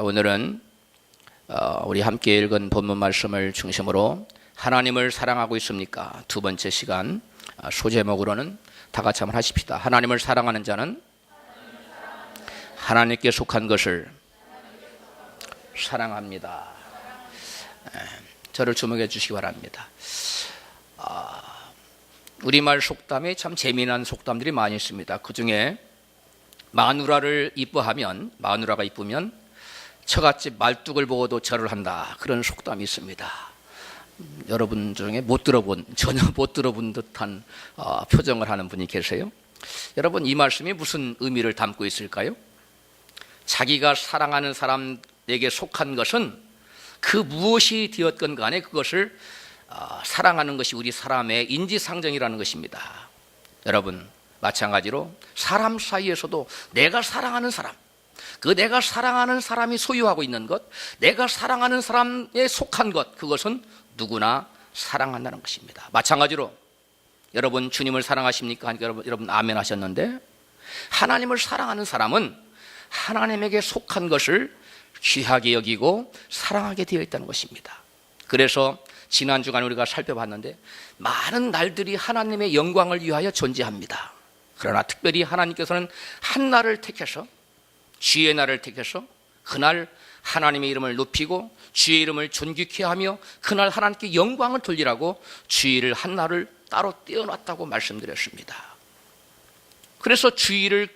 오늘은 우리 함께 읽은 본문 말씀을 중심으로 하나님을 사랑하고 있습니까? 두 번째 시간 소제목으로는 다 같이 한번 하십시다. 하나님을 사랑하는 자는 하나님께 속한 것을 사랑합니다. 저를 주목해 주시기 바랍니다. 우리말 속담에 참 재미난 속담들이 많이 있습니다. 그 중에 마누라를 이뻐하면, 마누라가 이쁘면 처갓집 말뚝을 보고도 절을 한다, 그런 속담이 있습니다. 여러분 중에 전혀 못 들어본 듯한 표정을 하는 분이 계세요. 여러분, 이 말씀이 무슨 의미를 담고 있을까요? 자기가 사랑하는 사람에게 속한 것은 그 무엇이 되었건 간에 그것을 사랑하는 것이 우리 사람의 인지상정이라는 것입니다. 여러분, 마찬가지로 사람 사이에서도 내가 사랑하는 사람, 그 내가 사랑하는 사람이 소유하고 있는 것, 내가 사랑하는 사람에 속한 것, 그것은 누구나 사랑한다는 것입니다. 마찬가지로 여러분 주님을 사랑하십니까? 하니까 여러분 아멘 하셨는데, 하나님을 사랑하는 사람은 하나님에게 속한 것을 귀하게 여기고 사랑하게 되어 있다는 것입니다. 그래서 지난 주간 우리가 살펴봤는데 많은 날들이 하나님의 영광을 위하여 존재합니다. 그러나 특별히 하나님께서는 한 날을 택해서, 주의 날을 택해서 그날 하나님의 이름을 높이고 주의 이름을 존귀케 하며 그날 하나님께 영광을 돌리라고 주일을 한 날을 따로 떼어놨다고 말씀드렸습니다. 그래서 주일을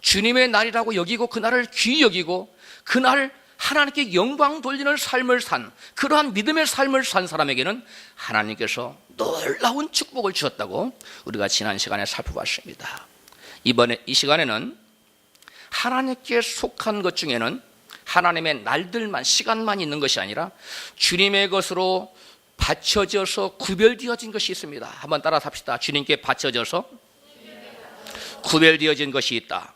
주님의 날이라고 여기고 그날을 귀히 여기고 그날 하나님께 영광 돌리는 삶을 산, 그러한 믿음의 삶을 산 사람에게는 하나님께서 놀라운 축복을 주셨다고 우리가 지난 시간에 살펴봤습니다. 이번에 이 시간에는 하나님께 속한 것 중에는 하나님의 날들만, 시간만 있는 것이 아니라 주님의 것으로 받쳐져서 구별되어진 것이 있습니다. 한번 따라 합시다. 주님께 받쳐져서 구별되어진 것이 있다.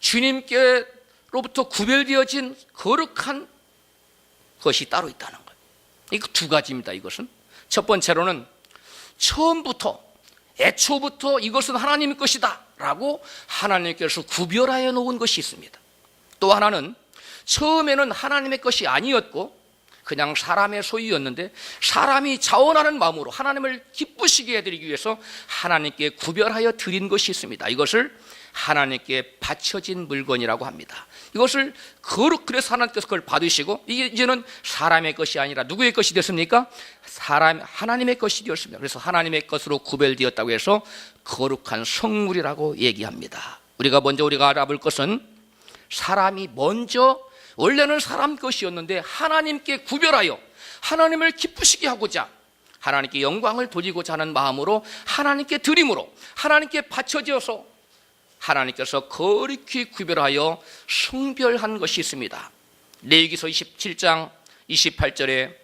주님께로부터 구별되어진 거룩한 것이 따로 있다는 거예요. 이거 두 가지입니다. 이것은 첫 번째로는 처음부터, 애초부터 이것은 하나님의 것이다 라고 하나님께서 구별하여 놓은 것이 있습니다. 또 하나는 처음에는 하나님의 것이 아니었고 그냥 사람의 소유였는데 사람이 자원하는 마음으로 하나님을 기쁘시게 해드리기 위해서 하나님께 구별하여 드린 것이 있습니다. 이것을 하나님께 바쳐진 물건이라고 합니다. 이것을 그래서 하나님께서 그걸 받으시고 이제는 사람의 것이 아니라 누구의 것이 됐습니까? 하나님의 것이 되었습니다. 그래서 하나님의 것으로 구별되었다고 해서 거룩한 성물이라고 얘기합니다. 우리가 알아볼 것은 사람이 먼저 원래는 사람 것이었는데 하나님께 구별하여 하나님을 기쁘시게 하고자 하나님께 영광을 돌리고자 하는 마음으로 하나님께 드림으로 하나님께 바쳐져서 하나님께서 거룩히 구별하여 성별한 것이 있습니다. 레위기서 27장 28절에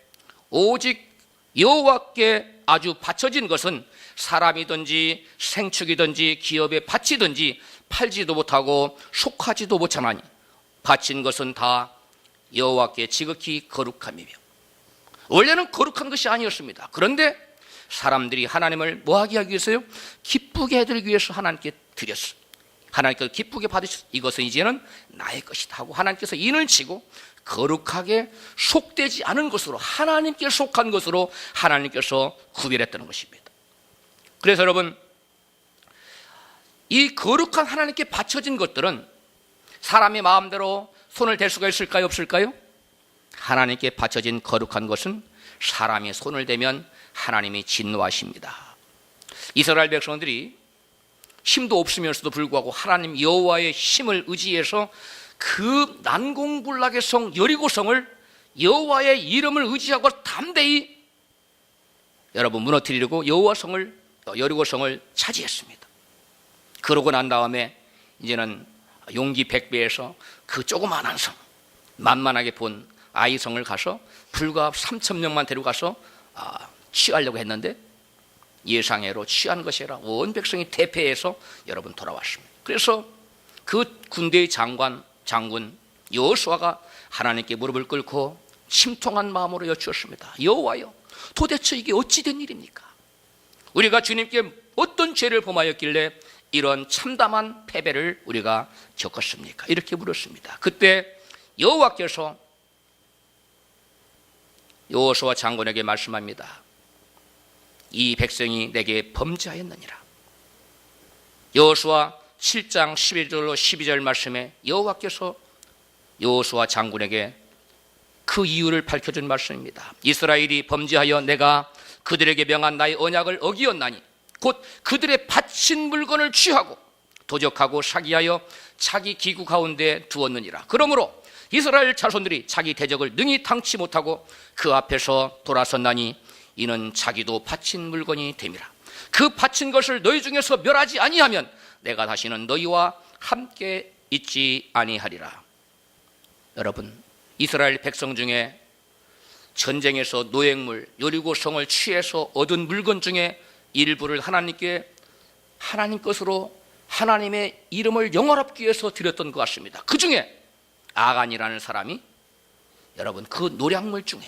오직 여호와께 아주 바쳐진 것은 사람이든지 생축이든지 기업에 바치든지 팔지도 못하고 속하지도 못하나니 바친 것은 다 여호와께 지극히 거룩함이며. 원래는 거룩한 것이 아니었습니다. 그런데 사람들이 하나님을 뭐하게 하기 위해서요? 기쁘게 해드리기 위해서 하나님께 드렸어요. 하나님께서 기쁘게 받으셔서 이것은 이제는 나의 것이다 하고 하나님께서 인을 치고 거룩하게 속되지 않은 것으로, 하나님께 속한 것으로 하나님께서 구별했다는 것입니다. 그래서 여러분, 이 거룩한 하나님께 바쳐진 것들은 사람의 마음대로 손을 댈 수가 있을까요? 없을까요? 하나님께 바쳐진 거룩한 것은 사람이 손을 대면 하나님이 진노하십니다. 이스라엘 백성들이 힘도 없으면서도 불구하고 하나님 여호와의 힘을 의지해서 그 난공불락의 성 여리고성을 여호와의 이름을 의지하고 담대히 여러분 무너뜨리려고 여리고성을 차지했습니다. 그러고 난 다음에 이제는 용기 100배에서 그 조그만한 성, 만만하게 본 아이성을 가서 불과 3,000명만 데려가서 취하려고 했는데 예상외로 취한 것이 아니라 온 백성이 대패해서 여러분 돌아왔습니다. 그래서 그 군대의 장군 여호수아가 하나님께 무릎을 꿇고 심통한 마음으로 여쭈었습니다. 여호와여, 도대체 이게 어찌 된 일입니까? 우리가 주님께 어떤 죄를 범하였길래 이런 참담한 패배를 우리가 겪었습니까? 이렇게 물었습니다. 그때 여호와께서 여호수아 장군에게 말씀합니다. 이 백성이 내게 범죄하였느니라. 여호수아 7장 11절로 12절 말씀에 여호와께서 여호수아 장군에게 그 이유를 밝혀준 말씀입니다. 이스라엘이 범죄하여 내가 그들에게 명한 나의 언약을 어기었나니 곧 그들의 바친 물건을 취하고 도적하고 사기하여 자기 기구 가운데 두었느니라. 그러므로 이스라엘 자손들이 자기 대적을 능히 당치 못하고 그 앞에서 돌아섰나니 이는 자기도 바친 물건이 됨이라. 그 바친 것을 너희 중에서 멸하지 아니하면 내가 다시는 너희와 함께 있지 아니하리라. 여러분, 이스라엘 백성 중에 전쟁에서 노획물 여리고성을 취해서 얻은 물건 중에 일부를 하나님께 하나님 것으로 하나님의 이름을 영화롭기 위해서 드렸던 것 같습니다. 그 중에 아간이라는 사람이 여러분 그 노략물 중에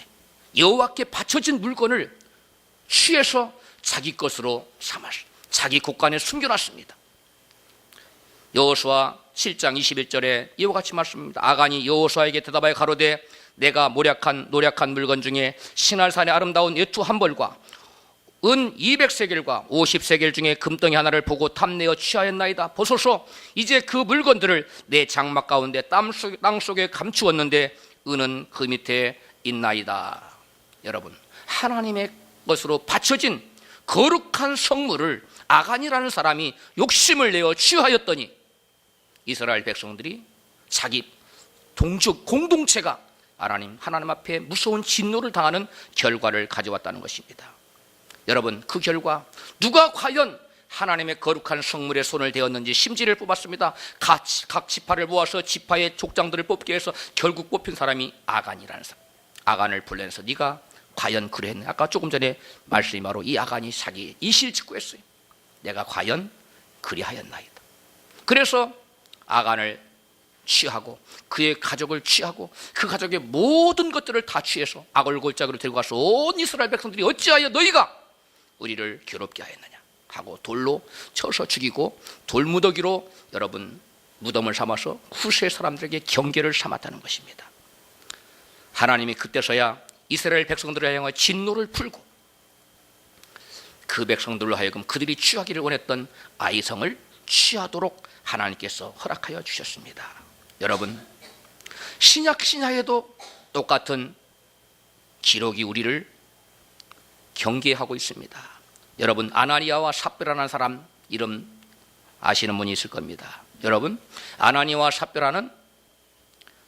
여호와께 바쳐진 물건을 취해서 자기 것으로 삼았어. 자기 곳간에 숨겨놨습니다. 여호수아 7장 21절에 이와 같이 말씀합니다. 아간이 여호수아에게 대답하여 가로되 내가 노략한 물건 중에 시날산의 아름다운 예투 한 벌과 은 200세겔과 50세겔 중에 금덩이 하나를 보고 탐내어 취하였나이다. 보소서 이제 그 물건들을 내 장막 가운데 땅 속에 감추었는데 은은 그 밑에 있나이다. 여러분, 하나님의 것으로 바쳐진 거룩한 성물을 아간이라는 사람이 욕심을 내어 취하였더니 이스라엘 백성들이 자기 공동체가 하나님 앞에 무서운 진노를 당하는 결과를 가져왔다는 것입니다. 여러분, 그 결과 누가 과연 하나님의 거룩한 성물에 손을 대었는지 심지를 뽑았습니다. 각 지파를 모아서 지파의 족장들을 뽑기 위해서 결국 뽑힌 사람이 아간이라는 사람. 아간을 불러내서 네가 과연 그랬냐. 아까 조금 전에 말씀이 바로 이 아간이 자기 이실직고했어요. 내가 과연 그리하였나이다. 그래서 아간을 취하고 그의 가족을 취하고 그 가족의 모든 것들을 다 취해서 아골골짜기로 들고 가서 온 이스라엘 백성들이 어찌하여 너희가 우리를 괴롭게 하였느냐 하고 돌로 쳐서 죽이고 돌무더기로 여러분 무덤을 삼아서 후세 사람들에게 경계를 삼았다는 것입니다. 하나님이 그때서야 이스라엘 백성들을 향해 진노를 풀고 그 백성들로 하여금 그들이 취하기를 원했던 아이성을 취하도록 하나님께서 허락하여 주셨습니다. 여러분, 신약에도 똑같은 기록이 우리를 경계하고 있습니다. 여러분, 아나니아와 삽비라라는 사람 이름 아시는 분이 있을 겁니다. 여러분, 아나니아와 삽비라는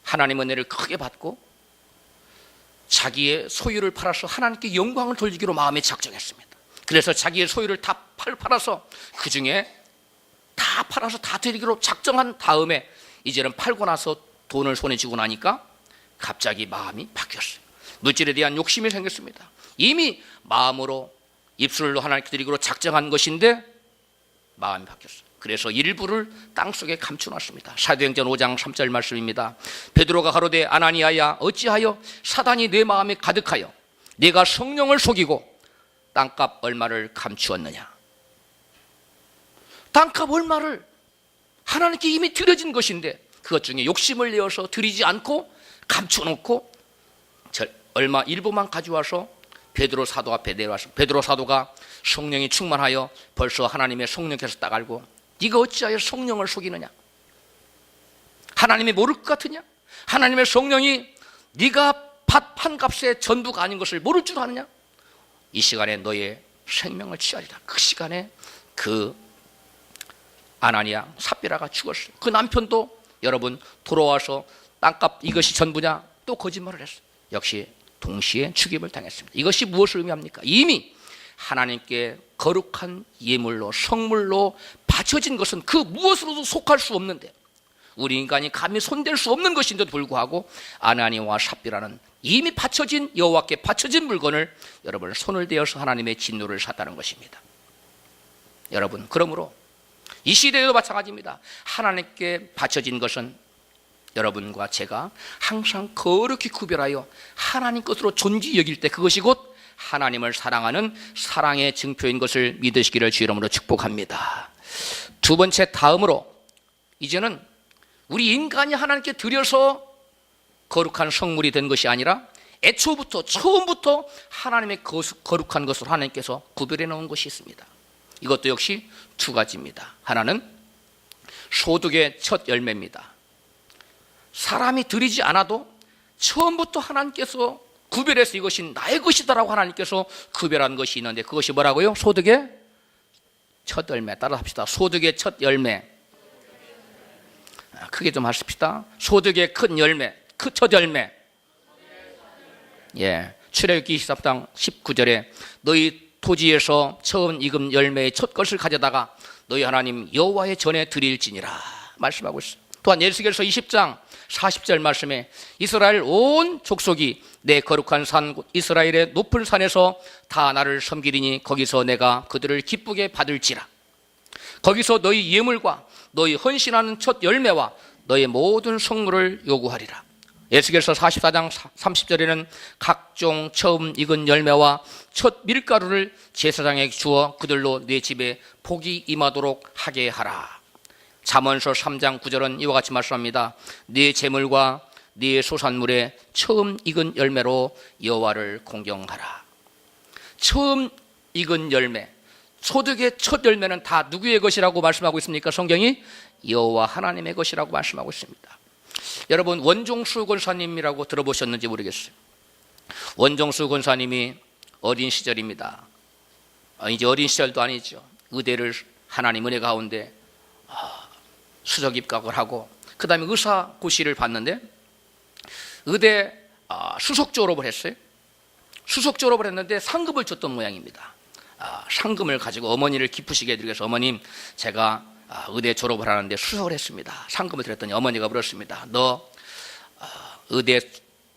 하나님의 은혜를 크게 받고 자기의 소유를 팔아서 하나님께 영광을 돌리기로 마음에 작정했습니다. 그래서 자기의 소유를 다 팔아서 그 중에 다 팔아서 다 드리기로 작정한 다음에 이제는 팔고 나서 돈을 손에 쥐고 나니까 갑자기 마음이 바뀌었어요. 물질에 대한 욕심이 생겼습니다. 이미 마음으로 입술로 하나님께 드리기로 작정한 것인데 마음이 바뀌었어요. 그래서 일부를 땅속에 감춰놨습니다. 사도행전 5장 3절 말씀입니다. 베드로가 가로되 아나니아야 어찌하여 사단이 내 마음에 가득하여 네가 성령을 속이고 땅값 얼마를 감추었느냐. 땅값 얼마를 하나님께 이미 드려진 것인데 그것 중에 욕심을 내어서 드리지 않고 감춰놓고 얼마 일부만 가져와서 베드로 사도 앞에 내려와서 베드로 사도가 성령이 충만하여 벌써 하나님의 성령께서 딱 알고 네가 어찌하여 성령을 속이느냐. 하나님이 모를 것 같으냐. 하나님의 성령이 네가 판 값의 전부가 아닌 것을 모를 줄 아느냐. 이 시간에 너의 생명을 취하리라. 그 시간에 그 아나니아 삽비라가 죽었어요. 그 남편도 여러분 돌아와서 땅값 이것이 전부냐 또 거짓말을 했어요. 역시 동시에 죽임을 당했습니다. 이것이 무엇을 의미합니까? 이미 하나님께 거룩한 예물로 성물로 바쳐진 것은 그 무엇으로도 속할 수 없는데 우리 인간이 감히 손댈 수 없는 것인데도 불구하고 아나니아와 삽비라는 이미 바쳐진 여호와께 바쳐진 물건을 여러분 손을 대어서 하나님의 진노를 샀다는 것입니다. 여러분, 그러므로 이 시대에도 마찬가지입니다. 하나님께 바쳐진 것은 여러분과 제가 항상 거룩히 구별하여 하나님 것으로 존귀 여길 때 그것이 곧 하나님을 사랑하는 사랑의 증표인 것을 믿으시기를 주 이름으로 축복합니다. 두 번째 다음으로 이제는 우리 인간이 하나님께 드려서 거룩한 성물이 된 것이 아니라 애초부터 처음부터 하나님의 거룩한 것으로 하나님께서 구별해 놓은 것이 있습니다. 이것도 역시 두 가지입니다. 하나는 소득의 첫 열매입니다. 사람이 드리지 않아도 처음부터 하나님께서 구별해서 이것이 나의 것이다라고 하나님께서 구별한 것이 있는데 그것이 뭐라고요? 소득의 첫 열매. 따라 합시다. 소득의 첫 열매. 크게 좀 하십시다. 소득의 큰 열매, 그 첫 열매. 예, 출애굽기 24장 19절에 너희 토지에서 처음 익은 열매의 첫 것을 가져다가 너희 하나님 여호와의 전에 드릴지니라 말씀하고 있어요. 또한 에스겔서 20장 40절 말씀에 이스라엘 온 족속이 내 거룩한 산 이스라엘의 높은 산에서 다 나를 섬기리니 거기서 내가 그들을 기쁘게 받을지라. 거기서 너희 예물과 너희 헌신하는 첫 열매와 너희 모든 성물을 요구하리라. 에스겔서 44장 30절에는 각종 처음 익은 열매와 첫 밀가루를 제사장에게 주어 그들로 내 집에 복이 임하도록 하게 하라. 잠언서 3장 9절은 이와 같이 말씀합니다. 네 재물과 네 소산물의 처음 익은 열매로 여호와를 공경하라. 처음 익은 열매, 소득의 첫 열매는 다 누구의 것이라고 말씀하고 있습니까? 성경이 여호와 하나님의 것이라고 말씀하고 있습니다. 여러분, 원종수 권사님이라고 들어보셨는지 모르겠어요. 원종수 권사님이 어린 시절입니다. 이제 어린 시절도 아니죠. 의대를 하나님 은혜 가운데 수석 입학을 하고 그 다음에 의사고시를 봤는데 의대 수석 졸업을 했어요. 수석 졸업을 했는데 상금을 줬던 모양입니다. 상금을 가지고 어머니를 기쁘시게 해드리기 위해서 어머님, 제가 의대 졸업을 하는데 수석을 했습니다. 상금을 드렸더니 어머니가 물었습니다. 너 의대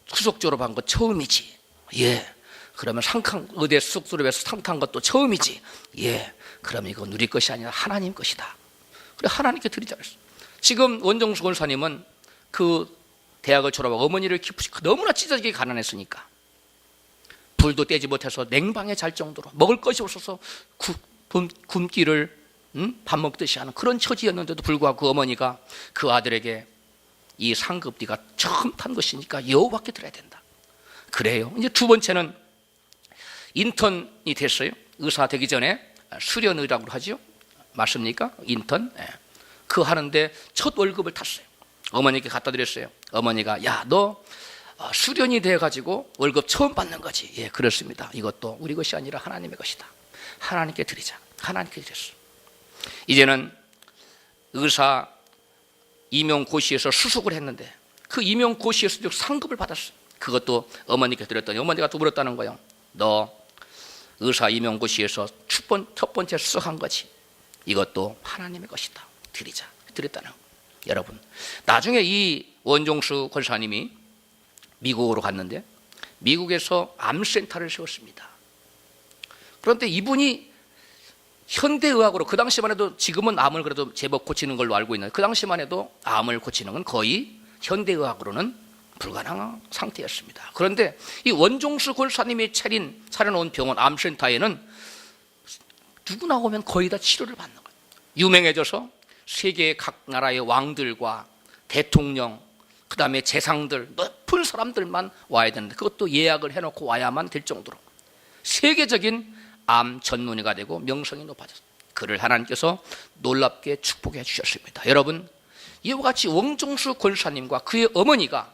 수석 졸업한 거 처음이지? 예. 그러면 의대 수석 졸업해서 상 탄 것도 처음이지? 예. 그럼 이거 누리 것이 아니라 하나님 것이다. 그래, 하나님께 드리자 그랬어요. 지금 원종수 권사님은 그 대학을 졸업하고 어머니를 기쁘시고 너무나 찢어지게 가난했으니까 불도 떼지 못해서 냉방에 잘 정도로 먹을 것이 없어서 굶기를 밥 먹듯이 하는 그런 처지였는데도 불구하고 그 어머니가 그 아들에게 이 상급 네가 처음 탄 것이니까 여호와께 드려야 된다. 그래요. 이제 두 번째는 인턴이 됐어요. 의사 되기 전에 수련의라고 하죠. 맞습니까? 인턴. 그 하는데 첫 월급을 탔어요. 어머니께 갖다 드렸어요. 어머니가 야, 너 수련이 돼가지고 월급 처음 받는 거지. 예, 그렇습니다. 이것도 우리 것이 아니라 하나님의 것이다. 하나님께 드리자. 하나님께 드렸어. 이제는 의사 임용고시에서 수석을 했는데 그 임용고시에서 상급을 받았어요. 그것도 어머니께 드렸더니 어머니가 또 물었다는 거예요. 너 의사 임용고시에서 첫 번째 수석한 거지. 이것도 하나님의 것이다. 드리자. 드렸다는 거예요. 여러분, 나중에 이 원종수 권사님이 미국으로 갔는데 미국에서 암센터를 세웠습니다. 그런데 이분이 현대의학으로 그 당시만 해도 지금은 암을 그래도 제법 고치는 걸로 알고 있는데 그 당시만 해도 암을 고치는 건 거의 현대의학으로는 불가능한 상태였습니다. 그런데 이 원종수 권사님이 차려놓은 병원 암센터에는 누구나 오면 거의 다 치료를 받는 거예요. 유명해져서 세계 각 나라의 왕들과 대통령, 그 다음에 재상들, 높은 사람들만 와야 되는데 그것도 예약을 해놓고 와야만 될 정도로 세계적인 암 전문의가 되고 명성이 높아졌습니다. 그를 하나님께서 놀랍게 축복해 주셨습니다. 여러분, 이와 같이 원종수 권사님과 그의 어머니가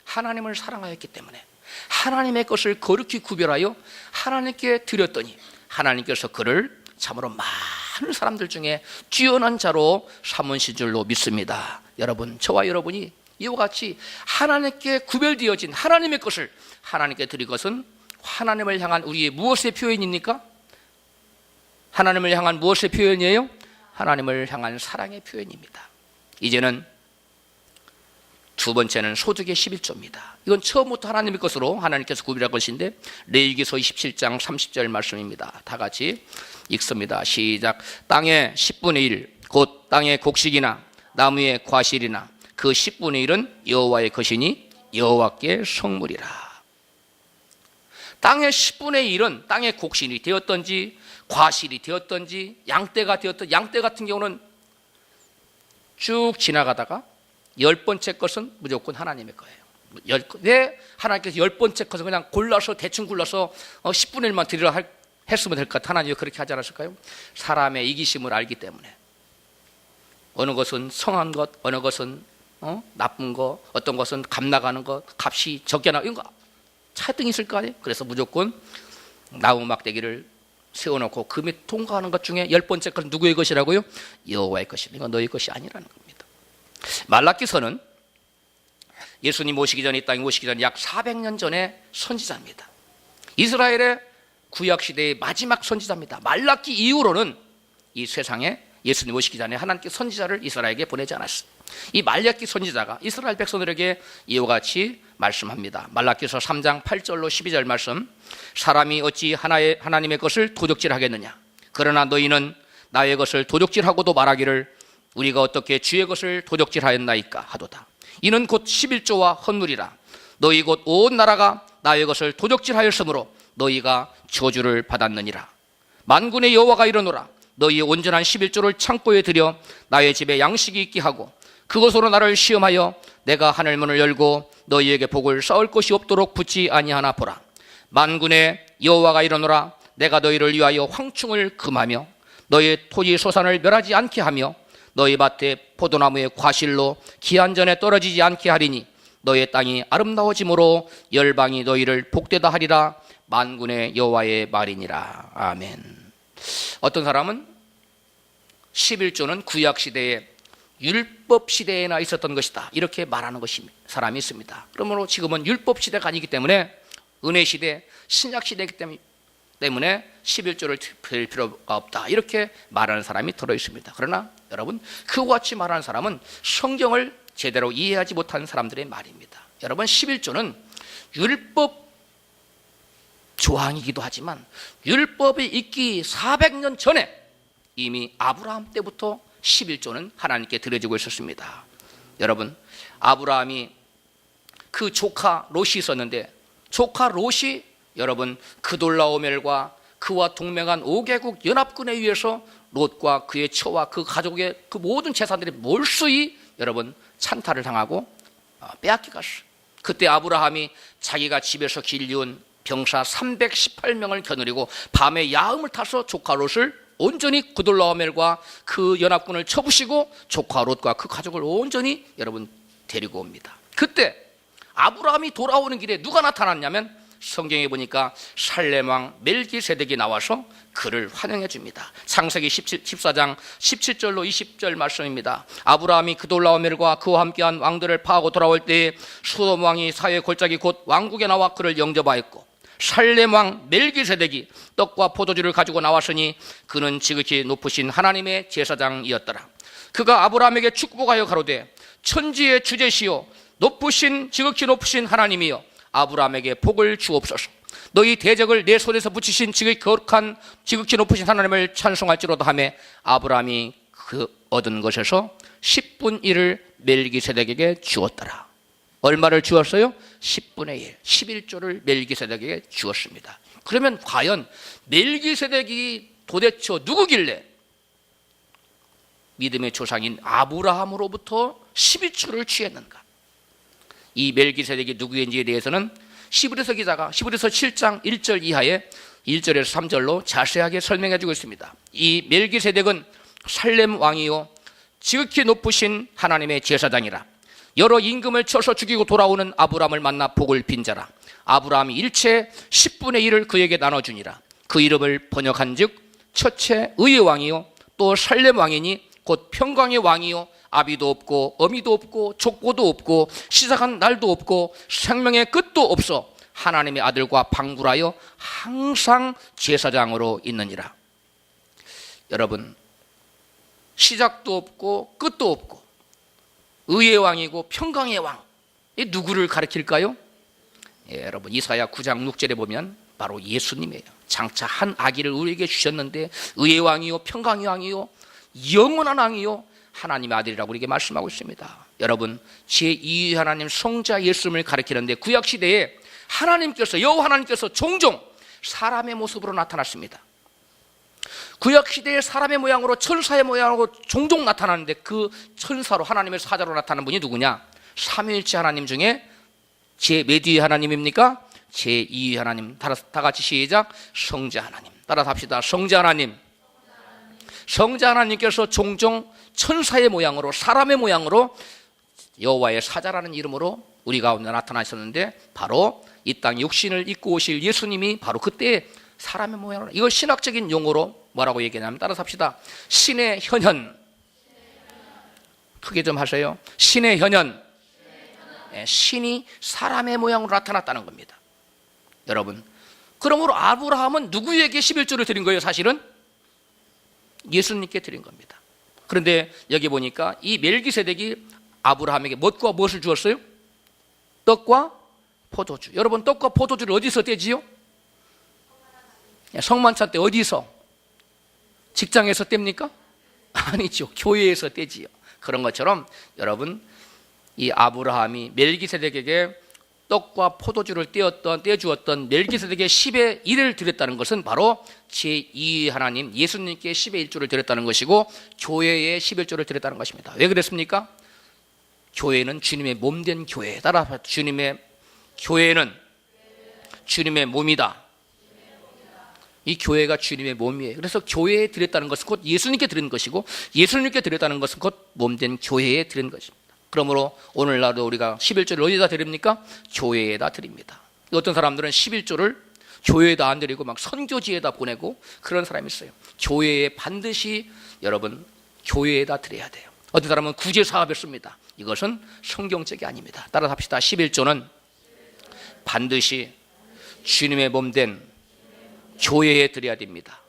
하나님을 사랑하였기 때문에 하나님의 것을 거룩히 구별하여 하나님께 드렸더니 하나님께서 그를 참으로 많은 사람들 중에 뛰어난 자로 삼으신 줄로 믿습니다. 여러분, 저와 여러분이 이와 같이 하나님께 구별되어진 하나님의 것을 하나님께 드린 것은 하나님을 향한 우리의 무엇의 표현입니까? 하나님을 향한 무엇의 표현이에요? 하나님을 향한 사랑의 표현입니다. 이제는 두 번째는 소득의 11조입니다. 이건 처음부터 하나님의 것으로 하나님께서 구별한 것인데 레위기서 27장 30절 말씀입니다. 다 같이 읽습니다. 시작. 땅의 10분의 1, 곧 땅의 곡식이나 나무의 과실이나 그 10분의 1은 여호와의 것이니 여호와께 성물이라. 땅의 10분의 1은 땅의 곡식이 되었던지 과실이 되었던지 양떼가 되었던 양떼 같은 경우는 쭉 지나가다가 10번째 것은 무조건 하나님의 거예요. 왜 하나님께서 10번째 것은 그냥 골라서 대충 골라서 10분의 1만 드리라 했으면 될 것 같아요. 하나님이 그렇게 하지 않았을까요? 사람의 이기심을 알기 때문에. 어느 것은 성한 것, 어느 것은 나쁜 거, 어떤 것은 값 나가는 것, 값이 적게 나가, 이런 거 차등이 있을 거 아니에요? 그래서 무조건 나무 막대기를 세워놓고 그 밑 통과하는 것 중에 10번째 것은 누구의 것이라고요? 여호와의 것이다. 이건 너희 것이 아니라는 겁니다. 말라기서는 예수님 오시기 전에, 이 땅에 오시기 전에 약 400년 전에 선지자입니다. 이스라엘의 구약시대의 마지막 선지자입니다. 말라기 이후로는 이 세상에 예수님 오시기 전에 하나님께 선지자를 이스라엘에게 보내지 않았어요. 이 말라기 선지자가 이스라엘 백성들에게 이와 같이 말씀합니다. 말라기서 3장 8절로 12절 말씀. 사람이 어찌 하나님의 것을 도적질하겠느냐? 그러나 너희는 나의 것을 도적질하고도 말하기를 우리가 어떻게 주의 것을 도적질하였나이까 하도다. 이는 곧 11조와 헌물이라. 너희 곧 온 나라가 나의 것을 도적질하였으므로 너희가 저주를 받았느니라. 만군의 여호와가 이르노라. 너희의 온전한 11조를 창고에 들여 나의 집에 양식이 있게 하고 그것으로 나를 시험하여 내가 하늘문을 열고 너희에게 복을 쌓을 것이 없도록 붙지 아니하나 보라. 만군의 여호와가 이르노라. 내가 너희를 위하여 황충을 금하며 너희의 토지 소산을 멸하지 않게 하며 너희 밭에 포도나무의 과실로 기한전에 떨어지지 않게 하리니 너의 땅이 아름다워짐으로 열방이 너희를 복되다 하리라. 만군의 여호와의 말이니라. 아멘. 어떤 사람은 11조는 구약시대에 율법시대에나 있었던 것이다, 이렇게 말하는 사람이 있습니다. 그러므로 지금은 율법시대가 아니기 때문에 은혜시대, 신약시대이기 때문에 11조를 드릴 필요가 없다, 이렇게 말하는 사람이 들어있습니다. 그러나 여러분, 그와 같이 말하는 사람은 성경을 제대로 이해하지 못하는 사람들의 말입니다. 여러분, 11조는 율법 조항이기도 하지만 율법이 있기 400년 전에 이미 아브라함 때부터 11조는 하나님께 드려지고 있었습니다. 여러분, 아브라함이 그 조카 롯이 있었는데 조카 롯이 여러분 그돌라오멜과 그와 동맹한 5개국 연합군에 의해서 롯과 그의 처와 그 가족의 그 모든 재산들이 몰수히 여러분 찬탈을 당하고 빼앗겨갔어요. 그때 아브라함이 자기가 집에서 길리운 병사 318명을 겨누리고 밤에 야음을 타서 조카 롯을 온전히 그돌라오멜과 그 연합군을 쳐부시고 조카 롯과 그 가족을 온전히 여러분 데리고 옵니다. 그때 아브라함이 돌아오는 길에 누가 나타났냐면 성경에 보니까 살렘 왕 멜기세덱이 나와서 그를 환영해 줍니다. 창세기 14장 17절로 20절 말씀입니다. 아브라함이 그돌라오멜과 그와 함께한 왕들을 파하고 돌아올 때에 소돔 왕이 사회 골짜기 곧 왕국에 나와 그를 영접하였고 살렘 왕 멜기세덱이 떡과 포도주를 가지고 나왔으니 그는 지극히 높으신 하나님의 제사장이었더라. 그가 아브라함에게 축복하여 가로되 천지의 주제시요 지극히 높으신 하나님이여 아브라함에게 복을 주옵소서. 너희 대적을 내 손에서 붙이신 지극히 거룩한 지극히 높으신 하나님을 찬송할지로다 하며 아브라함이 그 얻은 것에서 10분 1을 멜기세덱에게 주었더라. 얼마를 주었어요? 10분의 1, 11조를 멜기세덱에게 주었습니다. 그러면 과연 멜기세덱이 도대체 누구길래 믿음의 조상인 아브라함으로부터 11조를 취했는가? 이 멜기세덱이 누구인지에 대해서는 히브리서 기자가 히브리서 7장 1절 이하에 1절에서 3절로 자세하게 설명해 주고 있습니다. 이 멜기세덱은 살렘 왕이요 지극히 높으신 하나님의 제사장이라. 여러 임금을 쳐서 죽이고 돌아오는 아브라함을 만나 복을 빈 자라. 아브라함이 일체 10분의 1을 그에게 나눠주니라. 그 이름을 번역한 즉 첫째 의의 왕이요 또 살렘 왕이니 곧 평강의 왕이요 아비도 없고 어미도 없고 족보도 없고 시작한 날도 없고 생명의 끝도 없어 하나님의 아들과 방불하여 항상 제사장으로 있느니라. 여러분, 시작도 없고 끝도 없고 의의 왕이고 평강의 왕, 이 누구를 가리킬까요? 여러분, 이사야 9장 6절에 보면 바로 예수님이에요. 장차 한 아기를 우리에게 주셨는데 의의 왕이요 평강의 왕이요 영원한 왕이요 하나님의 아들이라고 우리에게 말씀하고 있습니다. 여러분, 제2위 하나님 성자 예수님을 가리키는데 구약시대에 하나님께서 여호와 하나님께서 종종 사람의 모습으로 나타났습니다. 구약 시대의 사람의 모양으로 천사의 모양으로 종종 나타나는데 그 천사로 하나님의 사자로 나타나는 분이 누구냐? 삼위일체 하나님 중에 몇 위의 하나님입니까? 제2위 하나님. 다 같이 시작. 성자 하나님. 따라서 합시다. 성자 하나님. 성자 하나님께서 종종 천사의 모양으로 사람의 모양으로 여호와의 사자라는 이름으로 우리 가운데 나타나셨는데 바로 이 땅 육신을 입고 오실 예수님이 바로 그때 사람의 모양으로, 이걸 신학적인 용어로 뭐라고 얘기하냐면 따라서 합시다. 신의 현현. 크게 좀 하세요. 신의 현현. 신이 사람의 모양으로 나타났다는 겁니다. 여러분, 그러므로 아브라함은 누구에게 11조를 드린 거예요? 사실은 예수님께 드린 겁니다. 그런데 여기 보니까 이 멜기세덱이 아브라함에게 무엇과 무엇을 주었어요? 떡과 포도주. 여러분, 떡과 포도주를 어디서 떼지요? 성만찬 때 어디서? 직장에서 뗍니까? 아니죠. 교회에서 떼지요. 그런 것처럼 여러분, 이 아브라함이 멜기세덱에게 떡과 포도주를 떼주었던 멜기세덱의 10의 1을 드렸다는 것은 바로 제2 하나님 예수님께 10의 1조를 드렸다는 것이고 교회에 11조를 드렸다는 것입니다. 왜 그랬습니까? 교회는 주님의 몸된 교회. 따라 주님의 교회는 주님의 몸이다. 이 교회가 주님의 몸이에요. 그래서 교회에 드렸다는 것은 곧 예수님께 드린 것이고 예수님께 드렸다는 것은 곧 몸된 교회에 드린 것입니다. 그러므로 오늘날도 우리가 11조를 어디다 드립니까? 교회에다 드립니다. 어떤 사람들은 11조를 교회에다 안 드리고 막 선교지에다 보내고 그런 사람이 있어요. 교회에 반드시 여러분 교회에다 드려야 돼요. 어떤 사람은 구제 사업에 씁니다. 이것은 성경적이 아닙니다. 따라서 합시다. 11조는 반드시 주님의 몸된 교회에 드려야 됩니다.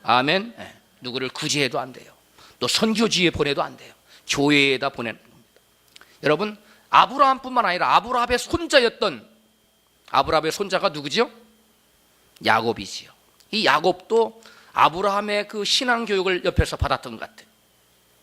아멘. 네. 누구를 구제해도 안 돼요. 또 선교지에 보내도 안 돼요. 교회에다 보내는 겁니다. 여러분, 아브라함뿐만 아니라 아브라함의 손자가 누구죠? 야곱이지요. 이 야곱도 아브라함의 그 신앙 교육을 옆에서 받았던 것 같아요.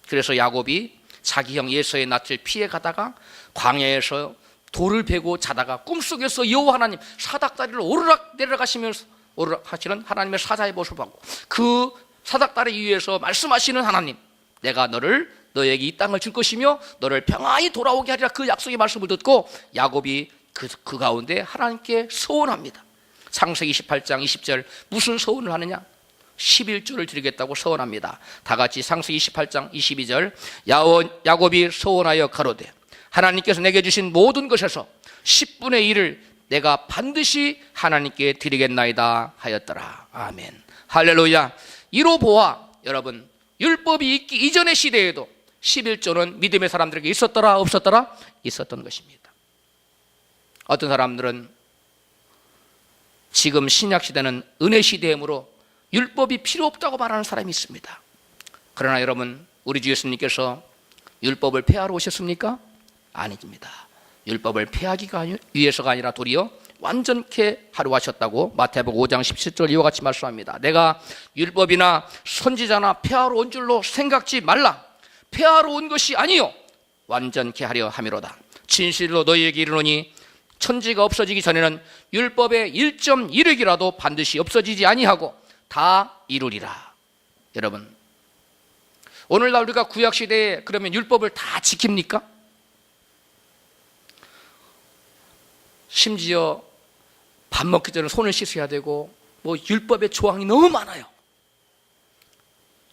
그래서 야곱이 자기 형 에서의 낯을 피해 가다가 광야에서 돌을 베고 자다가 꿈속에서 여호와 하나님 사닥다리를 오르락 내려가시면서 오르락 하시는 하나님의 사자의 모습을 봤고 그 사닥다리 위에서 말씀하시는 하나님, 내가 너에게 이 땅을 줄 것이며 너를 평안히 돌아오게 하리라, 그 약속의 말씀을 듣고 야곱이 그 가운데 하나님께 서원합니다. 창세기 28장 20절 무슨 서원을 하느냐? 11조를 드리겠다고 서원합니다. 다 같이 창세기 28장 22절 야곱이 서원하여 가로되 하나님께서 내게 주신 모든 것에서 10분의 1을 내가 반드시 하나님께 드리겠나이다 하였더라. 아멘. 할렐루야. 이로 보아 여러분, 율법이 있기 이전의 시대에도 11조는 믿음의 사람들에게 있었더라 없었더라? 있었던 것입니다. 어떤 사람들은 지금 신약 시대는 은혜 시대이므로 율법이 필요 없다고 말하는 사람이 있습니다. 그러나 여러분, 우리 주 예수님께서 율법을 폐하러 오셨습니까? 아닙니다. 율법을 폐하기가 위해서가 아니라 도리어 완전케 하려 하셨다고 마태복음 5장 17절 이와 같이 말씀합니다. 내가 율법이나 선지자나 폐하러 온 줄로 생각지 말라. 폐하러 온 것이 아니요 완전케 하려 함이로다. 진실로 너희에게 이르노니 천지가 없어지기 전에는 율법의 1.1획이라도 반드시 없어지지 아니하고 다 이루리라. 여러분, 오늘날 우리가 구약시대에 그러면 율법을 다 지킵니까? 심지어 밥 먹기 전에 손을 씻어야 되고 뭐 율법의 조항이 너무 많아요.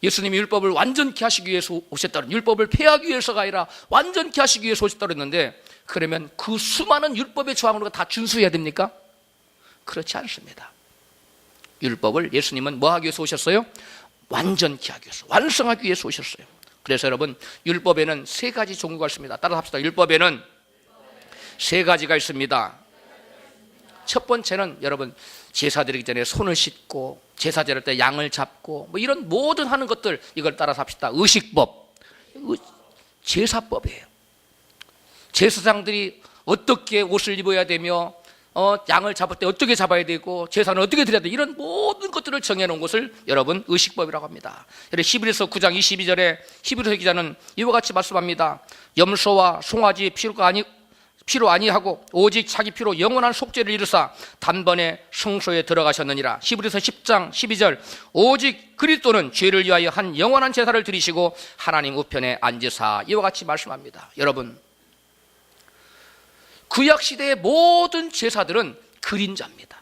예수님이 율법을 완전케 하시기 위해서 오셨다는, 율법을 폐하기 위해서가 아니라 완전케 하시기 위해서 오셨다고 했는데, 그러면 그 수많은 율법의 조항을 다 준수해야 됩니까? 그렇지 않습니다. 율법을 예수님은 뭐 하기 위해서 오셨어요? 완전케 하기 위해서, 완성하기 위해서 오셨어요. 그래서 여러분, 율법에는 3가지 종류가 있습니다. 따라서 합시다. 율법에는 3가지가 있습니다. 첫 번째는 여러분, 제사 드리기 전에 손을 씻고 제사 드릴 때 양을 잡고 뭐 이런 모든 하는 것들, 이걸 따라서 합시다. 의식법, 제사법이에요. 제사장들이 어떻게 옷을 입어야 되며 양을 잡을 때 어떻게 잡아야 되고 제사는 어떻게 드려야 돼, 이런 모든 것들을 정해놓은 것을 여러분 의식법이라고 합니다. 히브리서 9장 22절에 히브리서 기자는 이와 같이 말씀합니다. 염소와 송아지 피가 아니 피로 아니하고 오직 자기 피로 영원한 속죄를 이루사 단번에 성소에 들어가셨느니라. 히브리서 10장 12절 오직 그리스도는 죄를 위하여 한 영원한 제사를 드리시고 하나님 우편에 앉으사 이와 같이 말씀합니다. 여러분, 구약시대의 모든 제사들은 그림자입니다.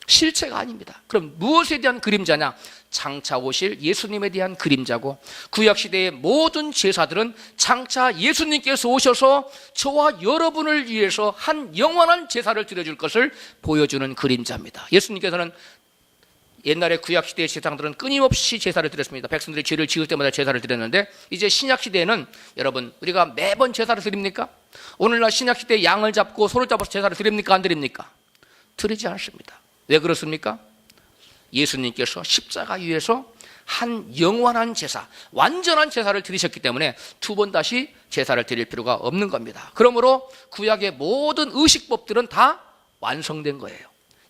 실체가 아닙니다. 그럼 무엇에 대한 그림자냐? 장차 오실 예수님에 대한 그림자고, 구약시대의 모든 제사들은 장차 예수님께서 오셔서 저와 여러분을 위해서 한 영원한 제사를 드려줄 것을 보여주는 그림자입니다. 예수님께서는 옛날에 구약시대의 제사장들은 끊임없이 제사를 드렸습니다. 백성들이 죄를 지을 때마다 제사를 드렸는데, 이제 신약시대에는 여러분, 우리가 매번 제사를 드립니까? 오늘날 신약시대에 양을 잡고 소를 잡아서 제사를 드립니까? 안 드립니까? 드리지 않습니다. 왜 그렇습니까? 예수님께서 십자가 위에서 한 영원한 제사, 완전한 제사를 드리셨기 때문에 두 번 다시 제사를 드릴 필요가 없는 겁니다. 그러므로 구약의 모든 의식법들은 다 완성된 거예요.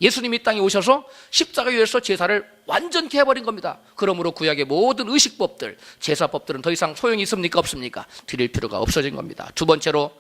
예수님이 이 땅에 오셔서 십자가 위에서 제사를 완전히 해버린 겁니다. 그러므로 구약의 모든 의식법들, 제사법들은 더 이상 소용이 있습니까? 없습니까? 드릴 필요가 없어진 겁니다. 두 번째로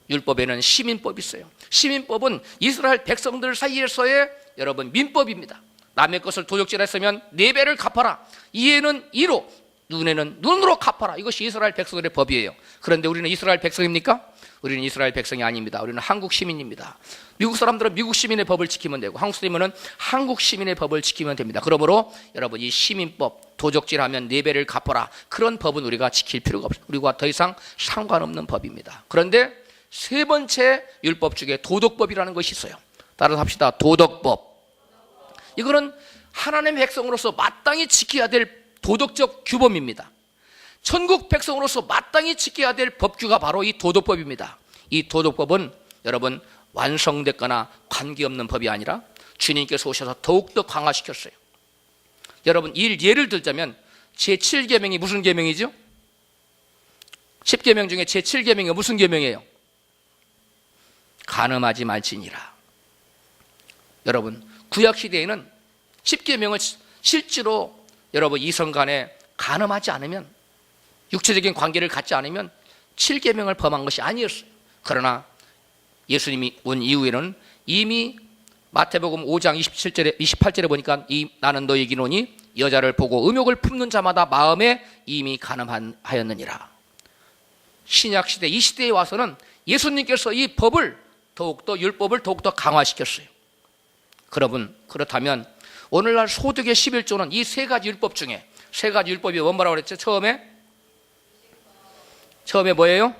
율법에는 시민법이 있어요. 시민법은 이스라엘 백성들 사이에서의 여러분 민법입니다. 남의 것을 도적질했으면 4배를 갚아라. 이에는 이로, 눈에는 눈으로 갚아라. 이것이 이스라엘 백성들의 법이에요. 그런데 우리는 이스라엘 백성입니까? 우리는 이스라엘 백성이 아닙니다. 우리는 한국 시민입니다. 미국 사람들은 미국 시민의 법을 지키면 되고, 한국 사람들은 한국 시민의 법을 지키면 됩니다. 그러므로 여러분, 이 시민법, 도적질하면 4배를 갚아라, 그런 법은 우리가 지킬 필요가 없습니다. 우리가 더 이상 상관없는 법입니다. 그런데 세 번째 율법 중에 도덕법이라는 것이 있어요. 따라서 합시다. 도덕법. 이거는 하나님의 백성으로서 마땅히 지켜야 될 도덕적 규범입니다. 천국 백성으로서 마땅히 지켜야 될 법규가 바로 이 도덕법입니다. 이 도덕법은 여러분 완성됐거나 관계없는 법이 아니라 주님께서 오셔서 더욱더 강화시켰어요. 여러분, 예를 들자면 제7계명이 무슨 계명이죠? 10계명 중에 제7계명이 무슨 계명이에요? 간음하지 말지니라. 여러분, 구약시대에는 10계명을 실제로 여러분 이성 간에 간음하지 않으면, 육체적인 관계를 갖지 않으면 7계명을 범한 것이 아니었어요. 그러나 예수님이 온 이후에는 이미 마태복음 5장 28절에 보니까 나는 너에게 이르노니 여자를 보고 음욕을 품는 자마다 마음에 이미 간음하였느니라. 신약시대 이 시대에 와서는 예수님께서 이 법을 더욱더, 율법을 더욱더 강화시켰어요. 여러분, 그렇다면 오늘날 소득의 11조는 이 세 가지 율법 중에, 세 가지 율법이 뭐라고 그랬죠? 처음에 뭐예요?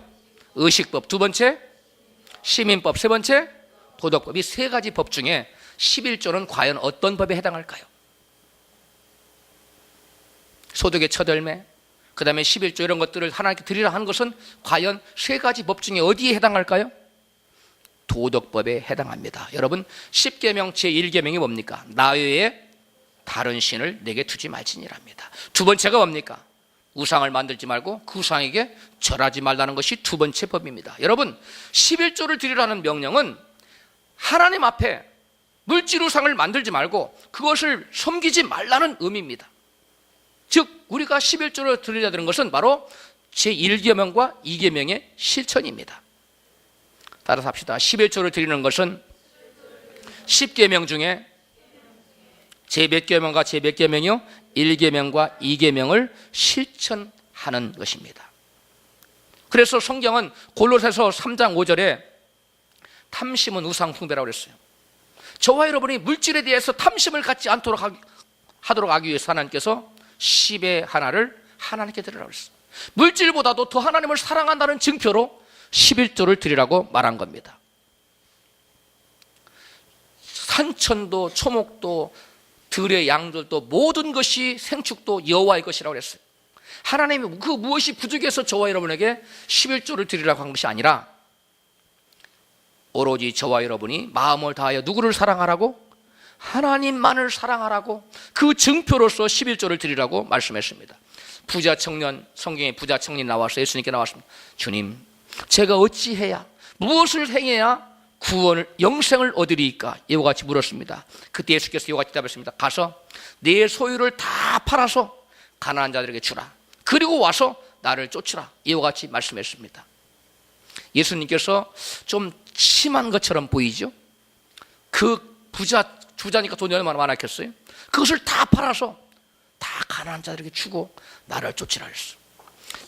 의식법. 두 번째 시민법. 세 번째 도덕법. 이 세 가지 법 중에 11조는 과연 어떤 법에 해당할까요? 소득의 첫 열매, 그 다음에 11조 이런 것들을 하나님께 드리라 하는 것은 과연 세 가지 법 중에 어디에 해당할까요? 도덕법에 해당합니다. 여러분, 10계명 제1계명이 뭡니까? 나 외에 다른 신을 내게 두지 말지니랍니다. 두 번째가 뭡니까? 우상을 만들지 말고 그 우상에게 절하지 말라는 것이 두 번째 법입니다. 여러분, 11조를 드리라는 명령은 하나님 앞에 물질 우상을 만들지 말고 그것을 섬기지 말라는 의미입니다. 즉 우리가 11조를 드리려 드는 것은 바로 제1계명과 2계명의 실천입니다. 따라서 합시다. 11조를 드리는 것은 10계명 중에 제 몇 계명과 제 몇 계명이요? 1계명과 2계명을 실천하는 것입니다. 그래서 성경은 골로새서 3장 5절에 탐심은 우상 숭배라고 그랬어요. 저와 여러분이 물질에 대해서 탐심을 갖지 않도록 하도록 하기 위해서 하나님께서 10의 하나를 하나님께 드리라고 했어요. 물질보다도 더 하나님을 사랑한다는 증표로 11조를 드리라고 말한 겁니다. 산천도 초목도 들의 양들도 모든 것이 생축도 여호와의 것이라고 그랬어요. 하나님이 그 무엇이 부족해서 저와 여러분에게 11조를 드리라고 한 것이 아니라 오로지 저와 여러분이 마음을 다하여 누구를 사랑하라고? 하나님만을 사랑하라고 그 증표로서 11조를 드리라고 말씀했습니다. 부자 청년, 성경에 부자 청년이 나와서 예수님께 나왔습니다. 주님, 제가 어찌해야, 무엇을 행해야 구원을, 영생을 얻으리이까? 이와 같이 물었습니다. 그때 예수께서 이와 같이 답했습니다. 가서 내 소유를 다 팔아서 가난한 자들에게 주라. 그리고 와서 나를 쫓으라. 이와 같이 말씀했습니다. 예수님께서 좀 심한 것처럼 보이죠? 그 부자니까 돈이 얼마나 많았겠어요? 그것을 다 팔아서 다 가난한 자들에게 주고 나를 쫓으라 했어.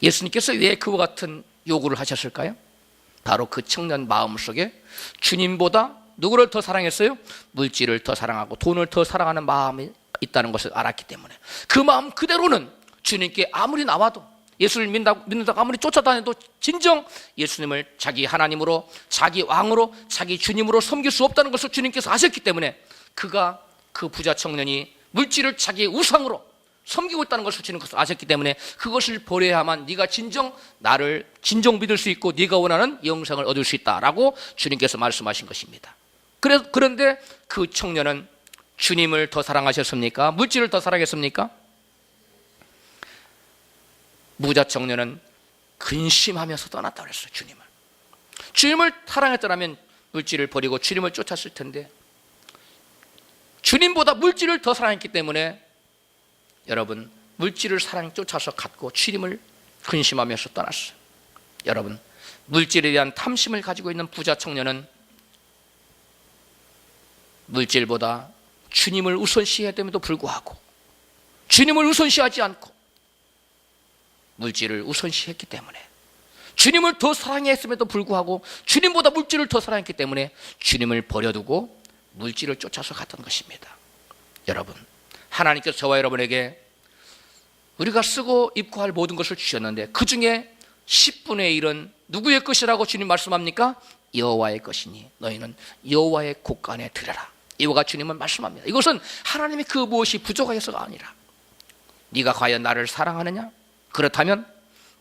예수님께서 왜 그와 같은 요구를 하셨을까요? 바로 그 청년 마음속에 주님보다 누구를 더 사랑했어요? 물질을 더 사랑하고 돈을 더 사랑하는 마음이 있다는 것을 알았기 때문에 그 마음 그대로는 주님께 아무리 나와도 예수를 믿는다고 아무리 쫓아다녀도 진정 예수님을 자기 하나님으로, 자기 왕으로, 자기 주님으로 섬길 수 없다는 것을 주님께서 아셨기 때문에 그 부자 청년이 물질을 자기의 우상으로 섬기고 있다는 것을 주님께서 아셨기 때문에 그것을 버려야만 네가 나를 진정 믿을 수 있고 네가 원하는 영생을 얻을 수 있다라고 주님께서 말씀하신 것입니다. 그런데 그 청년은 주님을 더 사랑하셨습니까? 물질을 더 사랑했습니까? 부자 청년은 근심하면서 떠났다고 했어요. 주님을 사랑했더라면 물질을 버리고 주님을 쫓았을 텐데 주님보다 물질을 더 사랑했기 때문에 여러분 물질을 쫓아서 갖고 주님을 근심하면서 떠났어요. 여러분 물질에 대한 탐심을 가지고 있는 부자 청년은 물질보다 주님을 우선시해야 됨에도 불구하고 주님을 우선시하지 않고 물질을 우선시했기 때문에 주님을 더 사랑했음에도 불구하고 주님보다 물질을 더 사랑했기 때문에 주님을 버려두고 물질을 쫓아서 갔던 것입니다. 여러분 하나님께서 저와 여러분에게 우리가 쓰고 입고 할 모든 것을 주셨는데 그 중에 10분의 1은 누구의 것이라고 주님 말씀합니까? 여호와의 것이니 너희는 여호와의 곳간에 드려라. 이와가 주님은 말씀합니다. 이것은 하나님의 그 무엇이 부족하여서가 아니라 네가 과연 나를 사랑하느냐? 그렇다면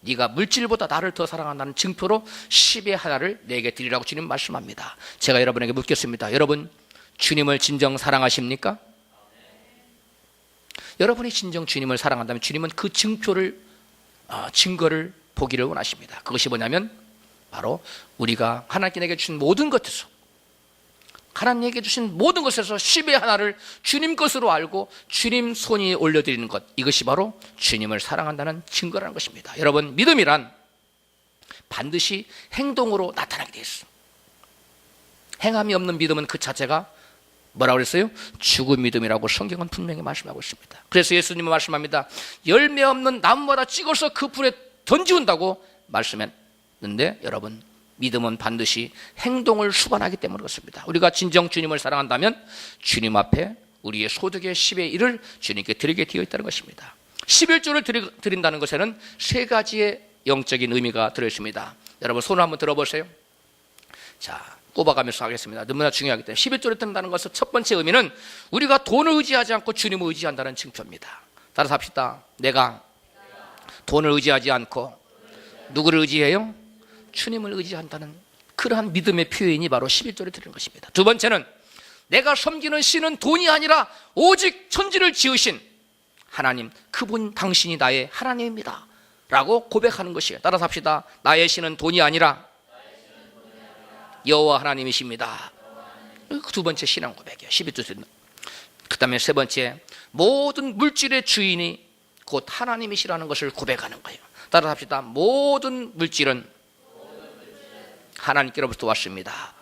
네가 물질보다 나를 더 사랑한다는 증표로 10의 하나를 내게 드리라고 주님 말씀합니다. 제가 여러분에게 묻겠습니다. 여러분 주님을 진정 사랑하십니까? 여러분이 진정 주님을 사랑한다면 주님은 그 증거를 보기를 원하십니다. 그것이 뭐냐면 바로 우리가 하나님께 주신 모든 것에서 하나님에게 주신 모든 것에서 10의 하나를 주님 것으로 알고 주님 손이 올려드리는 것, 이것이 바로 주님을 사랑한다는 증거라는 것입니다. 여러분 믿음이란 반드시 행동으로 나타나게 되어 있습니다. 행함이 없는 믿음은 그 자체가 뭐라고 그랬어요? 죽은 믿음이라고 성경은 분명히 말씀하고 있습니다. 그래서 예수님은 말씀합니다. 열매 없는 나무마다 찍어서 그 불에 던지운다고 말씀했는데 여러분 믿음은 반드시 행동을 수반하기 때문에 그렇습니다. 우리가 진정 주님을 사랑한다면 주님 앞에 우리의 소득의 10의 1을 주님께 드리게 되어 있다는 것입니다. 11조를 드린다는 것에는 세 가지의 영적인 의미가 들어있습니다. 여러분 손을 한번 들어보세요. 자, 꼽아가면서 하겠습니다. 너무나 중요하기 때문에 11조를 드린다는 것은 첫 번째 의미는 우리가 돈을 의지하지 않고 주님을 의지한다는 증표입니다. 따라서 합시다. 내가 돈을 의지하지 않고 누구를 의지해요? 주님을 의지한다는 그러한 믿음의 표현이 바로 11조를 드리는 것입니다. 두 번째는 내가 섬기는 신은 돈이 아니라 오직 천지를 지으신 하나님, 그분 당신이 나의 하나님입니다 라고 고백하는 것이에요. 따라서 합시다. 나의 신은 돈이 아니라 여호와 하나님이십니다. 두 번째 신앙 고백이에요. 11조 드리는. 그 다음에 세 번째, 모든 물질의 주인이 곧 하나님이시라는 것을 고백하는 거예요. 따라서 합시다. 모든 물질은 하나님께로부터 왔습니다.